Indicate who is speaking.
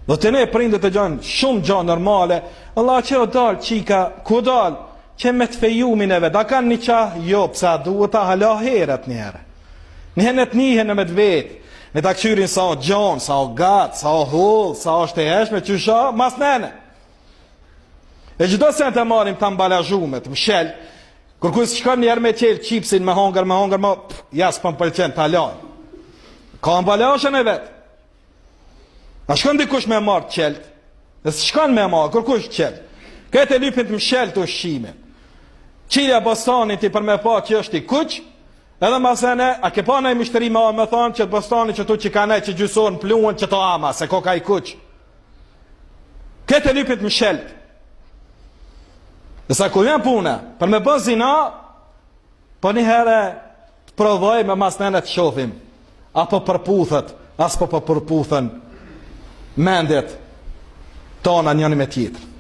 Speaker 1: Do të ne prindët e gjanë shumë gjanë normale, Allah që o dalë qika, ku dalë, që me të fejumin e vetë, a kanë një qahë, jo, pësa duhet ta hala heret njëherë. Njëherë të njëherë në me të vetë, në ta këshyrin sa o gjanë, sa o gatë, sa o hullë, sa o shteheshme, që shë, mas nene. E gjithdo se në të marim të ambalazhume, të mshel, kërkuj së shkon njerë me qelë qipsin, me hongër, jas për më pëlqen të halajnë. Ka ambalazhën e vetë. A shkon dikush me marë qeltë, dhe së shkon me marë, kërkush qeltë. Këtë e lypin të mshel të ushqime. Qilja bostanit i për me pa që është i kuq, edhe masene, a ke pa nëj mishtëri ma me thonë që të bostanit që tu që ka nej që gjysor në pluën që to ama, se ko ka i kuq. Këtë e lypin të mshel. Dhe sa ku vjen puna, për me bën zina, po një herë të provoj me masnene të shofim, apo përputhet, as po përputhen mendet tona njëni me tjetër.